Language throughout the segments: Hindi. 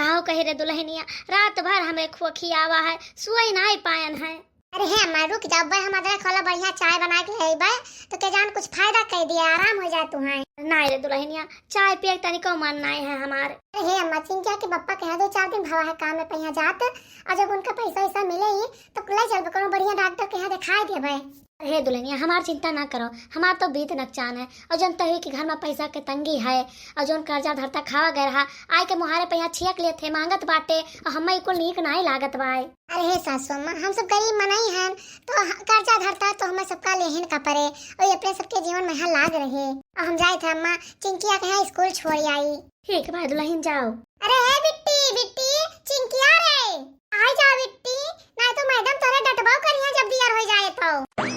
काहो कहे रे दुल्हनिया, रात भर हमें खोखियावा है, सोई नहीं पायन है। अरे हे अम्मा रुक जाओ भाई, हम अदरक वाला बढ़िया चाय बना के ले भाई, तो के जान कुछ फायदा कर दिया, आराम हो जाए तुम्हारे। नहीं रे दुल्हनिया, चाय पिए तनिको मन नहीं है हमारे। अरे हे अम्मा चिंकिया के पप्पा कह दो 4 दिन भवा है काम में पहिया जात, और जब उनका पैसा ऐसा मिले ही तो ले चल करो बढ़िया डॉक्टर के यहाँ दिखाई दे भाई। हे दुल्हनिया हमार चिंता ना करो, हमार तो बीत नकचान है, और जनता हुई कि घर में पैसा के तंगी है, और जोन कर्जा धरता खावा गए रहा आय के मुहारे पे यहाँ छियक लिए थे मांगत बाटे, और हमें इकुल नीक नहीं लागत बाय। अरे हे सासू अम्मा, हम सब गरीब मनाई हैं, तो कर्जा धरता तो हमें सबका लेहिन का पड़े, और अपने सबके जीवन में यहाँ लाग रहे। और हम जाए थे अम्मा चिंकिया के यहाँ स्कूल छोड़ आई। ठीक भाई दुल्हन जाओ। अरे हे बिट्टी बिट्टी चिंकिया रे, आ जा बिट्टी, नहीं तो मैडम तोरे डटबाव करिया जब दियर हो जाए तो।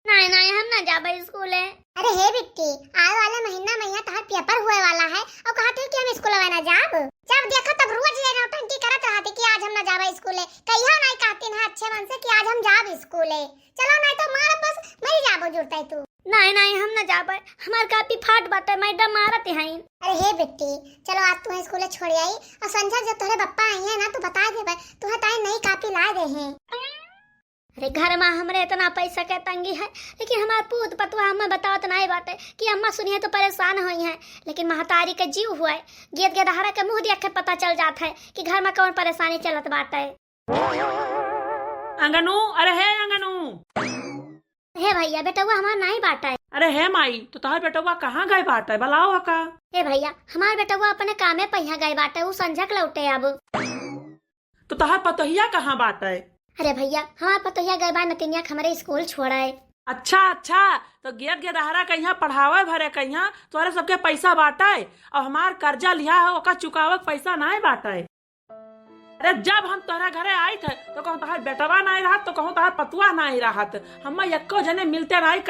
नहीं नहीं हम ना जाबे स्कूल है। अरे हे बिट्टी, आए वाले महीना में यहाँ तहार पेपर हुए वाला है, और कहते कि हम स्कूल में ना जाब, जब देखो तब रोज ये नौटंकी करत रहते कि आज हम ना जाबे स्कूल, कहियो नहीं कहती ना अच्छे मन से कि आज हम जाब स्कूल, चलो नहीं तो मार बस मर जाबो जुड़ता तू। नहीं नहीं हम ना जाबे, हमार कापी फाट बाटे, मैडम मारत हैं। अरे हे बिट्टी चलो आज तुम्हें स्कूल छोड़ आई, और संजय जब तुम्हारे पप्पा आई है ना तो बता दे तुम्हें ताई नई कापी ला दे हैं। अरे घर में हमरे इतना पैसा के तंगी है, लेकिन हमार पूत पतुआ हमें बतावत नहीं बाटे कि अम्मा सुनिए तो परेशान हुई है, लेकिन महतारी के जीव हुआ है, गेद गेदहारा के मुंह देख के पता चल जाता है कि घर में कौन परेशानी चलत बाटे। अंगनू, अरे है अंगनू। हे भैया बेटवा हमार नहीं बाटा है। अरे है माई, तो तहार बेटवा कहाँ गए बाटे बताओ हका। हे भैया हमार बेटवा अपने कामे पहिया गए बाटे, वो संझक लौटे अब। तो तहार पतोहिया कहाँ बाटे। अरे भैया हमार पतोहिया गए बा नतिनिया हमारे स्कूल छोड़ाए। अच्छा अच्छा, तो गेद गेदहारा कहिया पढ़ावे भरे कहिया तोरे सबके पैसा बाटे, और हमार कर्जा लिया है ओका चुकावक पैसा नहीं बाटे। अरे जब हम तोहरा घरे आई थे तो कहूँ तहार बेटवा नहीं रहा, तो कहूँ तहार पतुआ नहीं रहा, हम एको जने मिलते नहीं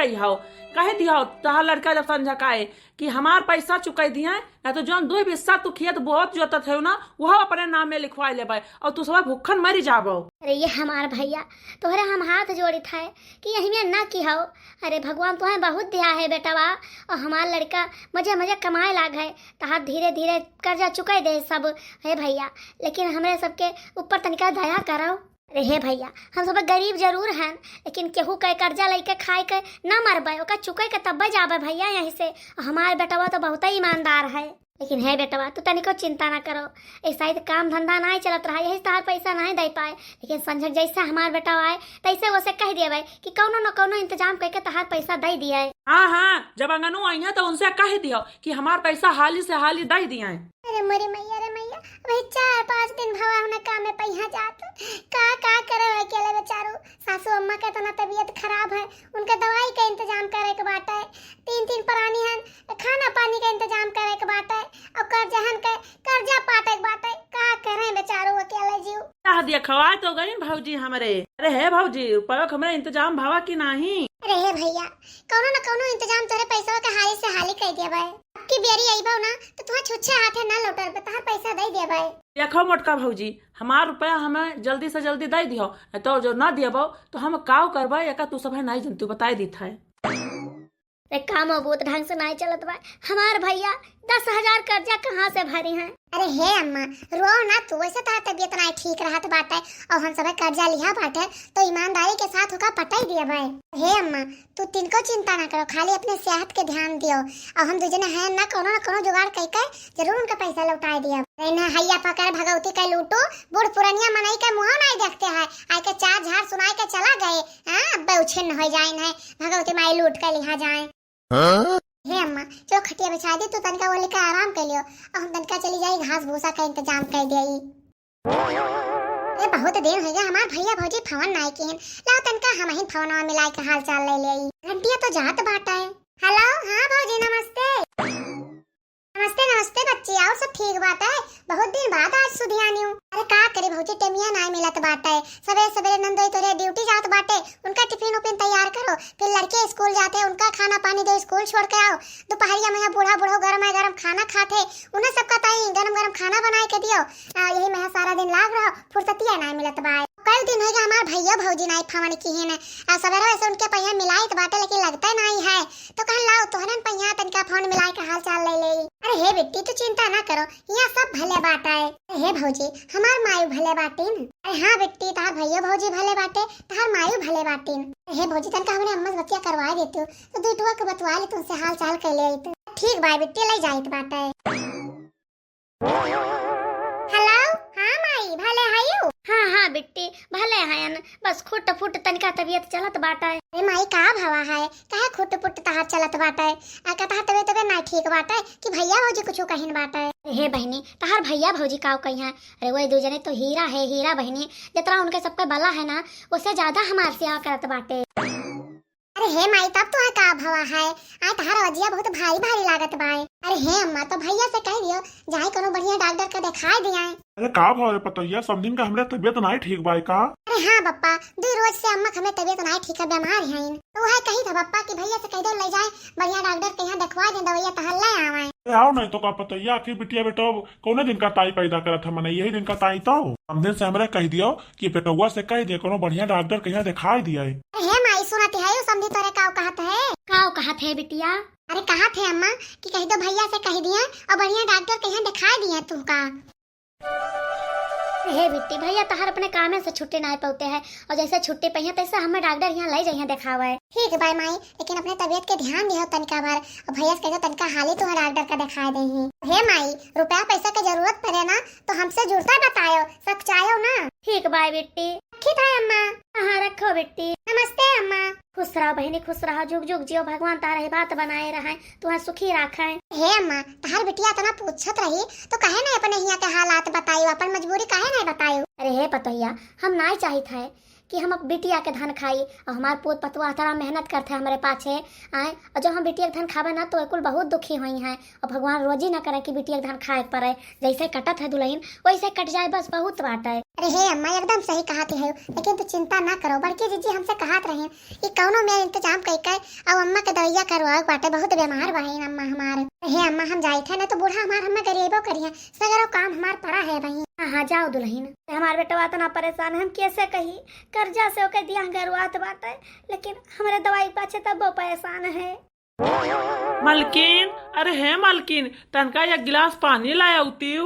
कह दिया तहार लड़का जब समझकाए कि हमार पैसा चुकाई दिया, ना तो जो 2 हिस्सा तू खेत बहुत जोतत है ना वह अपने नाम में लिखवा ले, और तू सब भूखन मरी जाबो। अरे ये हमार भैया तोहरा हम हाथ जोड़ी था कि यही में ना की हो। अरे भगवान तुम्हें बहुत दिया है बेटवा, और हमार लड़का मजे मजे कमाए लाग है, तहार धीरे धीरे कर्जा चुकाई दे सब है भैया, लेकिन हमारे सबके ऊपर तनिका दया करो। अरे हे भैया हम सब गरीब जरूर हैं, लेकिन केहू के कर्जा लेके खाए के ना मरबे, ओका चुकाई के तब जाबे भैया यहीं से। हमारे बेटवा तो बहुत ही ईमानदार है, लेकिन है बेटवा तू तनिको चिंता ना करो, ऐसा ही काम धंधा नहीं चलत रहा, यही तार पैसा नहीं दे पाए, लेकिन संजय जैसे हमार बेटा आए तैसे वैसे कह दिए कि कौनो न कौनो इंतजाम करके तहार पैसा दे दिया। हाँ हाँ, जब अंगनू आई है तो उनसे कह दियो कि हमार पैसा हाली से हाली दे दिया। अरे मोरी मैया रे मैया, भाई 4-5 दिन भवा हमने काम में पहिया जात, का करे अकेले बेचारो। सासू अम्मा के तो ना तबीयत खराब है, उनके दवाई का इंतजाम करे के बाटे है, 3 प्राणी हैं, खाना पानी का इंतजाम करे के बाटे है, और कर्जा पाटे के बाटे, का करे बेचारो अकेले जीव। कह दिया खवा तो गई भाऊजी हमारे। अरे है भाऊजी रुपया हमारे इंतजाम भावा की नहीं। अरे हे भैया कौनो न कौनो इंतजाम तोरे पैसा के हाली से हाली कर दिया भाई, अब की बेरी आई भाव ना तो तुम्हें छुच्छे हाथे ना लौटर पे तहार पैसा दे दिया भाई। देखो मोटका भाऊजी हमार रुपया हमें जल्दी से जल्दी दे दियो, तो जो ना दिए तो हम काव करबा या तू सब है नहीं जनतू बताई दी था। काम बहुत ढंग से नहीं चलत बा, हमार भैया 10,000 कर्जा कहाँ से भरी हैं। अरे हे अम्मा रो ना तू, वैसे तार तबीयत नहीं ठीक रहत बाटे, और हम सब कर्जा लिया बाटे तो ईमानदारी के साथ होगा पटाई दिया भाई। हे अम्मा तू तिनको चिंता ना करो, खाली अपने सेहत के ध्यान दियो, और हम दूजने हैं ना कोनो जुगाड़ करके जरूर उनका पैसा लौटा दिया। ना हैया पकड़ भगवती का लूटो, बूढ़ पुरानिया मनई के मुँह नहीं देखते हैं, आए के 4 झाड़ सुनाई के चला गए, हाँ बेउछिन्न हो जाए है, भगवती माई लूट कर लिहा जाए। हे अम्मा चलो खटिया बिछा दी, तू तनका वो लेकर आराम कर लियो, और हम तनका चली जाई घास भूसा का इंतजाम कर दिया। ये बहुत देर हो गया, हमार भैया भौजी फवन नहीं किन, लाओ तनका हम ही फवनवा मिलाई के हाल चाल ले ले। घंटिया तो जात बाटा है। हेलो हाँ भौजी नमस्ते। नमस्ते नमस्ते बच्ची, और सब ठीक बात है, बहुत दिन बाद आज सुधियानी हूँ। अरे का करे भौजी टेमिया नहीं मिलत बाटे, सवेरे सवेरे नंदोई तोरे ड्यूटी जात बाटे, उनका टिफिन उपिन तैयार करो, फिर लड़के स्कूल जाते उनका खाना पानी दो, स्कूल छोड़ के आओ, दोपहरिया में बूढ़ा गरम खाना खाते, उन्हें सबका ताई गरम खाना बनाए के दियो, यही में सारा दिन लाग रहो, फुर्सतिया नहीं मिलत बा। कई दिन हो गया हमार भैया भौजी नहीं फवन की है, सवेरे वैसे उनके पहिया मिलाई बाटे, लेकिन लगता नहीं है, तो कह लाओ तोहरन पहिया तनका फोन मिलाई के हाल चाल ले ले। अरे हे बेटी तू चिंता ना करो, यहाँ सब भले बाटा है। हे भौजी हमार मायू भले बाटीन। अरे हाँ बेटी तार भैया भौजी भले बाटे, तार मायू भले बाटीन। हे भौजी तनका हमने अम्मा से बतिया करवा देती हूँ तो दूटवा के बतवा ले तुमसे हाल चाल कर ले। ठीक बाय बेटी ले जाइत बाटा है। हेलो हाँ माई भले हायू। हाँ बिट्टी भले हयन, बस खुट फुट तनिका तबीयत चलत बाटा है। अरे माई का भवा है कहे खुट पुट तहार चलत बाटा है। का तहार तबीयत ना ठीक बाटा है कि भैया भौजी कुछ कहिन बाटा है। हे बहनी तहार भैया भौजी का कही है? अरे वही दो जने तो हीरा है, हीरा बहनी जितना उनके सबका बला है ना उससे ज्यादा हमार से आ करत बाटे। अरे हे माई तब तो का भवा है आ तहार वजिया बहुत भारी भारी लागत बाय। अरे हे अम्मा तो भैया से कह दियो जाए कोनो बढ़िया डॉक्टर का दिखाई दिया। अरे का भाव रे पतैया सब दिन का हमरे तबियत नहीं ठीक बाई का। अरे हाँ पप्पा 2 रोज से अम्मा हमें तबियत नहीं ठीक है, बीमार है। तो वह कही था पप्पा कि भैया से कह दो ले जाए बढ़िया डॉक्टर के यहाँ दिखवा दे दवाइयाँ तहल ले आवे। अरे आओ नहीं तो का पतैया आखिर बिटिया बेटा कौने दिन का ताई पैदा करा था मने यही दिन का ताई तो हम दिन से हमरे कह दियो कि बेटुआ से कह दे कोनो बढ़िया डॉक्टर के यहाँ दिखाई दिया। अरे हे माई सुनती है समझी तोरे काव कहत है। काव कहत है बिटिया? अरे कहा थे अम्मा कि कह दो भैया से कह दिया और बढ़िया डॉक्टर के यहाँ दिखाई दिया तुमका। हे बिट्टी भैया तहार अपने काम से छुट्टी नहीं पाते हैं और जैसे छुट्टी पहिया तैसे हमें डॉक्टर यहाँ ले जाइए दिखावे। ठीक है बाय माई लेकिन अपने तबियत के ध्यान दियो तनिका बार और भैया से कह तनिका हाल ही तुम्हारे डॉक्टर का दिखा देही। हे माई रुपया पैसा की जरूरत पड़े ना तो हमसे जुड़ता बतायो सब चाहो ना। ठीक बाय बिट्टी। ठीक है अम्मा। हाँ रखो बिट्टी। नमस्ते अम्मा। खुश रहो बहनी खुश रहो, जुग जुग जियो, भगवान तारे बात बनाए रहे तुम्हें सुखी रखे। हे अम्मा तहार बिटिया तना पूछत रही तो कहे ना अपने यहाँ के हालात बतायो, अपन मजबूरी कहे नहीं बतायो। अरे हे पतोहिया हम नहीं चाहिए थे कि हम बिटिया के धन खाई और हमारे पोत पतवा तरह मेहनत करते हमारे पाछे आए और जब हम बिटिया के धन खावे ना तो कुल बहुत दुखी हुई हैं और भगवान रोजी न करे कि बिटिया के धन खाए पड़े। जैसे कटत है दुल्हन वैसे कट जाए बस बहुत बात है। अरे हे अम्मा एकदम सही कहती है लेकिन तू चिंता ना करो, बड़की जीजी हमसे कहत रही कि कौनो में इंतजाम कई और अम्मा के दवाइया करवाओ बाटे, बहुत बीमार बहिन अम्मा हमारे। हे अम्मा हम जाए थे ना तो बूढ़ा हमार हमें गरीबो करिए सगरो काम हमार पड़ा है बहिन। हाँ जाओ दुल्हन, हमारे बेटवा इतना परेशान है हम कैसे कही कर्जा से ओके दिया गरुआत बाटे लेकिन हमारे दवाई पाछे तब वो परेशान है। मलकिन अरे हे मलकिन तनका एक गिलास पानी लाया उतीव।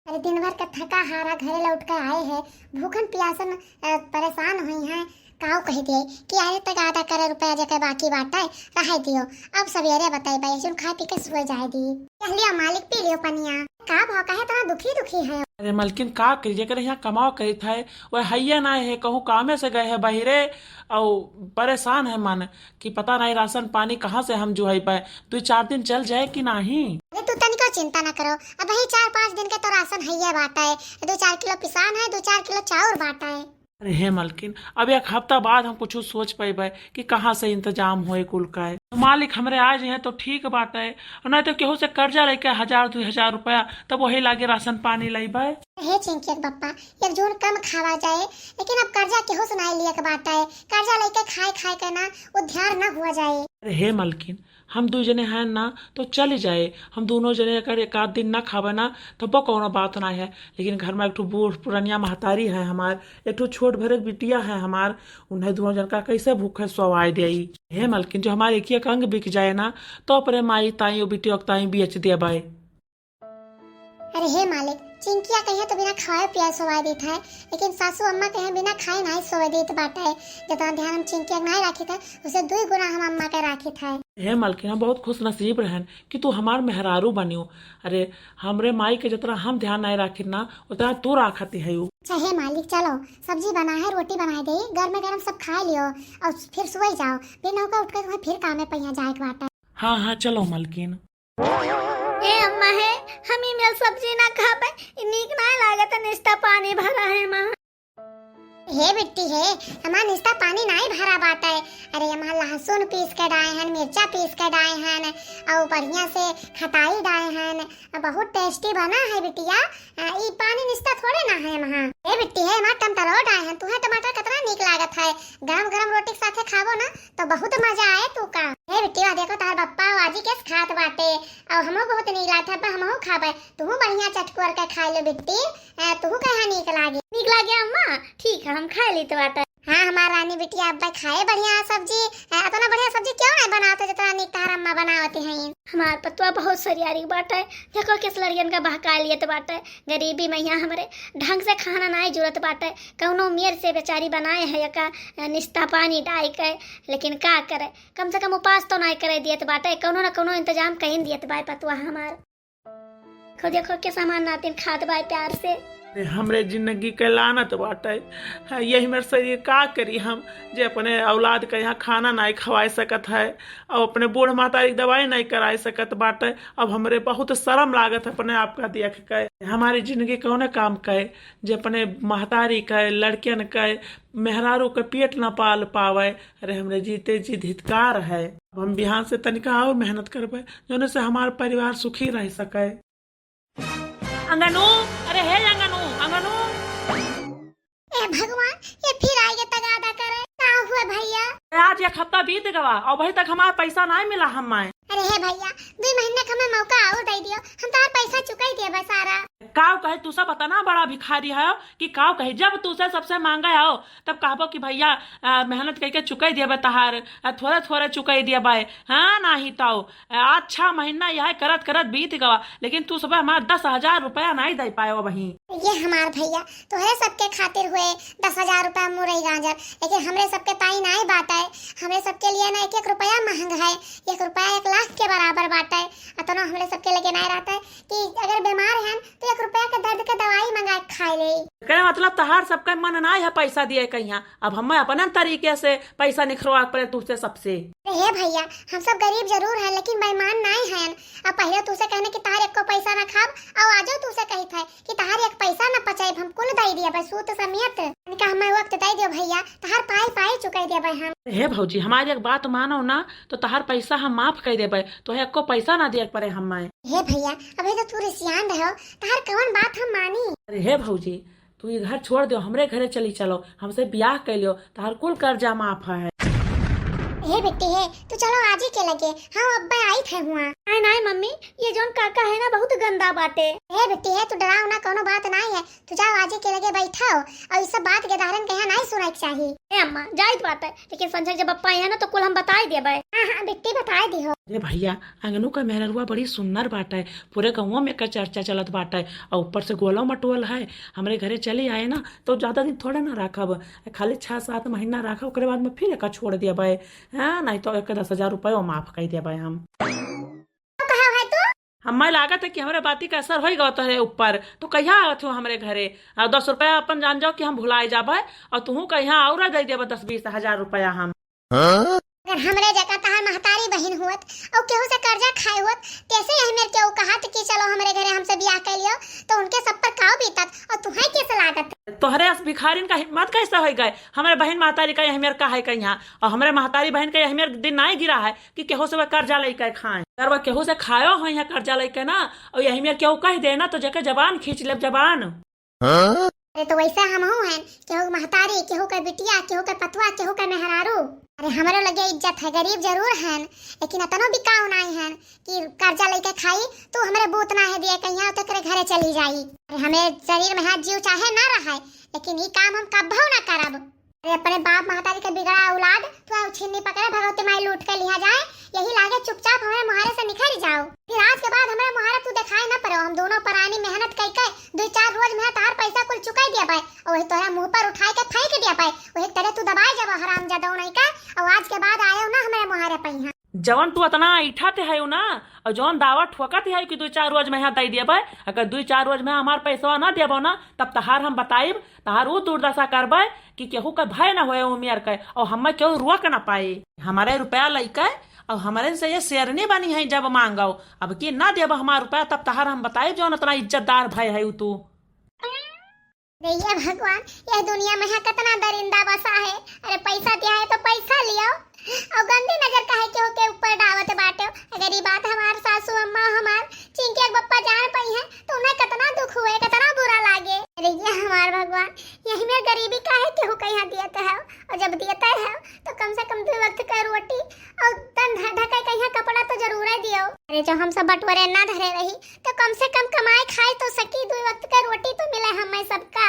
अरे दिन भर का थका हारा घरे लौट कर आए हैं, भूखन प्यासन परेशान हुई हैं। काऊ कही दिए कि आए तक आधा करोड़ रुपया जगह बाकी बाटा है रह दियो। अब सवेरे बताई भाई सुन खा पी के सुबह जाए दी। कह लियो मालिक पी लियो पनिया। का भाव कहे तो दुखी दुखी है। अरे मलकिन का करिए करे यहाँ कमाओ कही था वह हैया ना है कहूँ कामे से गए है बहिरे और परेशान है मन कि पता नहीं राशन पानी कहाँ से हम जो है पाए 2-4 दिन चल जाए कि नहीं। अरे तू तनिको चिंता न करो, अब वही 4-5 दिन के तो राशन हैया बाटा है, 2-4 किलो पिसान है, 2-4 किलो चाउर बाटा है। अरे हे मलकिन अब 1 हफ्ता बाद हम कुछ सोच पाए कि कहाँ से इंतजाम होए कुल का है। तो मालिक हमरे आज हैं तो ठीक बात है नहीं तो केहू से कर्जा लेके 1000-2000 रुपया तब वही लागे राशन पानी लाई। हे चिंकी पप्पा एक जोन कम खावा जाए लेकिन अब कर्जा केहू से नहीं लिया के बाटा है, कर्जा लेके खाए खाए के ना उद्धार न हुआ जाए। अरे हे मलकिन हम 2 जने हैं ना तो चल जाए, हम दोनों जने अगर 1 दिन ना खावे ना तो वो कोनो बात ना है लेकिन घर में एक ठो बूढ़ पुरानिया महतारी है हमार, एक ठो छोट भरक बिटिया है हमार, उन्हें दोनों जन का कैसे भूखे सवाई दे। हे मलकिन जो हमारे एक अंग बिक जाए ना तो अपने माई ताई और बिटिया ताई बेच दिया बाई। अरे हे मालिक चिंकिया कहे तो बिना खाए पिया सोवा देता है लेकिन सासू अम्मा कहे बिना खाए नहीं सोवा देत बाटा है। जितना ध्यान हम चिंकिया नहीं रखे थे उसे 2 गुना हम अम्मा के रखे थे। हे मलकिन हम बहुत खुश नसीब रहन कि तू हमार मेहरारू बनियो। अरे हमरे माई के जितना हम ध्यान नहीं रखी ना उतना तू रखती है। अच्छा हे मालिक चलो सब्जी बना है रोटी बना दे गर्म गरम सब खा लियो और फिर सोई जाओ, बिना होकर उठ कर फिर काम में पहिया जाए के बाटा। हाँ चलो मलकिन। ए अम्मा है हम ही मिल सब्जी ना खा पाए नीक ना लागत निस्ता पानी भरा है माँ। हे बिट्टी है हमारा निस्ता पानी नहीं भरा बाटा है। अरे हमारा लहसुन पीस के डाए हैं, मिर्चा पीस के डाए हैं और बढ़िया से खटाई डाए हैं, बहुत टेस्टी बना है बिटिया। ये पानी निस्ता थोड़े ना है वहाँ। हे बिट्टी है हमारा टमाटर डाए हैं, तुम्हें टमाटर कितना नीक लागत है, गरम गरम रोटी के साथे खावो ना तो बहुत मजा आए तू का। हे बिट्टी देखो तार पप्पा आजी के खात बाटे और हमो बहुत नीक लागत है, हमो खाबे तू बढ़िया चटकोर के खा लो बिट्टी, तू कहा नीक लागे। नीक लागे अम्मा? ठीक है हम खा ली तो बाटा। हाँ हमारा रानी बिटिया अब खाए बढ़िया सब्जी, इतना बढ़िया सब्जी क्यों नहीं बनाते जितना नीक तार अम्मा बनावती हैं। हमार पतवा बहुत सरियारी बाटे। देखो किस लड़ियन का बहका लियत बाटे। गरीबी मैया हमरे ढंग से खाना नहीं जुरत बाटे। कौनो मेर से बेचारी बनाए है का निस्ता पानी डाल के, लेकिन का करे, कम से कम उपास तो नहीं करे दियत बाटे। कौनो न कौनो इंतजाम कहीं दियत बाय पतवा हमार। देखो देखो के सामान नातिन खात बाय प्यार से। हमरे जिंदगी के लानत बाटे। यही मेरे शरीर का करी हम जे अपने औलाद के यहाँ खाना नहीं खवाए सकत है और अपने बूढ़ माता की दवाई नहीं कराए सकत बाटे। अब हमरे बहुत शर्म लागत है अपने आप का देख के। हमारी जिंदगी कौने काम के जे अपने महतारी के लड़कियन के मेहरारू के पेट न पाल पावे। अरे हमरे जीते जी धिक्कार है। अब हम बिहान से तनिका और मेहनत करबे जोने से हमार परिवार सुखी रह सके। अंगनू, अरे हे अंगनू, अंगनू। ए भगवान, ये फिर आगे तगादा करे। का हुआ भैया? आज एक हफ्ता बीत गवा और अभी तक हमारा पैसा नहीं मिला हमें। अरे हे भैया, 2 महीने का हमें मौका और दे दियो, हम तार पैसा चुकाई दिए बस सारा। काव कहे तू सब बताना बड़ा भिखारी है कि काव कहे जब तुझसे सबसे मांगा हो तब कहबो कि भैया मेहनत करके चुकाई दिया तहार थोड़े थोड़े चुकाई दिया बाय। हाँ नहीं तो अच्छा महीना यह करत करत बीत गवा, लेकिन तू सब हमारा 10,000 रुपया नहीं दे पाए वही। ये हमार भैया तोहरे सबके खातिर हुए 10,000 रुपया मुरई गाजर, लेकिन हमरे सबके ताई नहीं बात है। हमरे सबके लिए ना 1-1 रुपया महंग है। 1 रुपया 1 लाख के बराबर बात है। अतनो हमरे सबके लेके नहीं रहता है कि अगर बीमार हैं तो 1 रुपया के दर्द के दवाई मंगा के खाए ले। क्या मतलब तहार सबका मन नहीं है पैसा दिए कहीं। अब हम अपने तरीके से पैसा निखरवा पड़े तुझसे सबसे। हे भैया, हम सब गरीब जरूर हैं लेकिन बेईमान नहीं हैं। अब पहले तुझसे कहने कि तहार 1 को पैसा न खाब और आजो तुझसे कही था कि तहार 1 पैसा न पचाए हम कुल दे दिया बस सूत समियत। इनका हमें वक्त दे दियो भैया, तहार पाई चुकाई दे भाई हम। हे भौजी हमारी एक बात मानो ना तो तहार पैसा हम माफ कर देबे, तो है को पैसा ना दिए पड़े हमें। हे भैया, अभी तो तू रिसियान रहो, तहार कौन बात हम मानी। अरे हे भौजी तू ये घर छोड़ दो, हमरे घरे चली चलो, हमसे ब्याह कर लियो, तहार कुल कर्जा माफ है। हे बेटी है, तू चलो आज ही के लगे। हाँ अब्बा आई थे हुआ। नहीं नहीं मम्मी, ये जोन काका है ना बहुत गंदा बाटे। हे बेटी है, तू डराओ ना, कोनो बात नहीं है। तू जाओ आज ही के लगे बैठो और इस सब बात के दारन कहीं नहीं सुनाई चाहिए। ए अम्मा जाइत बात है, लेकिन संजय जब पप्पा है ना तो कुल हम बताई देबे। हाँ बेटी बता दी हो। अरे भैया अंगनू का मेहरुआ बड़ी सुंदर बात है, पूरे गाँव में का चर्चा चलत बात है और ऊपर से गोला मटोल है। हमारे घरे चले आए ना तो ज्यादा दिन थोड़े ना रखब, खाली 6-7 महीना रखब, उसके बाद में फिर एक छोड़ दिया भाई। हाँ नहीं तो 10,000 रुपया माफ कर दिया भाई हम। हमें लागत है कि हमारे बाती का असर हो गया है ऊपर, तो कहिया आवत हो हमारे घरे 10 रुपया अपन जान जाओ कि हम भुलाए जाबे और तू कहिया और दे देबे 10-20 हजार रुपया हम। अगर हमरे जगह तहार महतारी बहन हुत और केहू से कर्जा खाए हुत कैसे यही मेरे केहू कहत कि चलो हमारे घरे हमसे ब्याह कर लियो तो उनके सब पर काव बीतत और तुम्हें कैसे लागत। तोहरे भिखारिन का हिम्मत कैसे हो गए। हमारे बहन महतारी का यही मेर का है कहीं और हमारे महतारी बहन का यही मेर दिन नहीं गिरा है कि केहू से वह कर्जा लेकर खाए। अगर वह केहू से खायो हो यहाँ कर्जा लेकर ना और यही मेर केहू कह देना तो जगह जबान खींच ले जबान। अरे तो वैसे हम हैं, केहू महतारी, केहू का बिटिया, केहू का पतवा, केहू का मेहरारू। अरे हमारे लगे इज्जत है, गरीब जरूर हैं लेकिन अतनो बिकाऊ नहीं है कि कर्जा लेके खाई तो हमारे बूत ना है दिए कहीं तो करे घरे चली जाई। अरे हमें शरीर में हाथ जीव चाहे ना रहे लेकिन ये काम हम कभी ना करब। अरे अपने बाप महतारी के बिगड़ा औलाद तो छिन्नी पकड़े भगवती माई लूट के लिया जाए, यही लागे चुपचाप हमारे मुहारे से निखर जाओ। फिर आज के बाद हमारे मुहारा तू दिखाई ना पड़ो। हम दोनों परानी मेहनत करके 2-4 रोज में तार पैसा कुल चुकाई दिया पाए और वही तोरा मुंह पर उठाए के फेंक दिया पाए, वही तरह तू दबाई जब हराम जादो नहीं का और आज के बाद आयो ना हमारे मुहारे पे। जवन तू इतना ऐठा ते है ना और जवन दावा ठोकत है कि 2-4 रोज में यहाँ दे देबे, अगर 2-4 रोज में हमार पैसा ना देबो ना तब तहार हम बताइब, तहार वो दुर्दशा करबे कि केहू का भय ना होए उमेर के और हमें केहू रोक ना पाए। हमारे रुपया लेके और हमारे से ये शेरनी बनी है जब मांगो, अब की ना देब हमार रुपया तब तहार हम बताइब जवन इतना इज्जतदार भय है तू। भैया भगवान, यह दुनिया में है कितना दरिंदा बसा है। अरे पैसा दिया है तो पैसा लियो और गंदी नजर काहे के ऊपर डावत बाटे। अगर ये बात हमार सासू अम्मा हमार चिंकी के बप्पा जान पाई है तो उन्हें कितना दुख हुए, कितना बुरा लागे। अरे ये हमार भगवान, यही में गरीबी काहे केहू कहीं देता है और जब देता है तो कम से कम 2 वक्त का रोटी और तन ढका कहीं कपड़ा तो जरूर दियो। अरे जो हम सब बटवरे ना धरे रही तो कम से कम कमाए खाए तो सकी, 2 वक्त का रोटी तो मिले हमें सबका।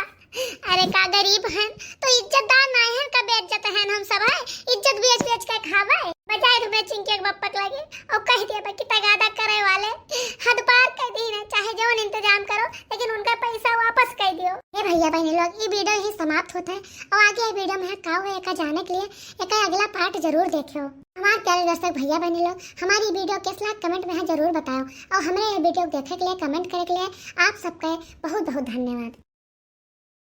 अरे का गरीब हैं तो इज्जतदार नहीं है, का बेइज्जत हैं हम सब है, इज्जत बेच बेच के खावे। बजाय रुपए चिंके के बप्पक लगे और कह दिया बा कि तगादा करे वाले हद पार कर दी ना, चाहे जो इंतजाम करो लेकिन उनका पैसा वापस कर दियो। ये भैया बहनी लोग, ये वीडियो ही समाप्त होता है और आगे ये वीडियो में का हुआ का जाने के लिए एक अगला पार्ट जरूर देखियो। हमारे प्यारे दर्शक भैया बहनी लोग, हमारी वीडियो कैसा लगा कमेंट में जरूर बताओ और हमें ये वीडियो देखने के लिए कमेंट करने के लिए आप सबका बहुत बहुत धन्यवाद।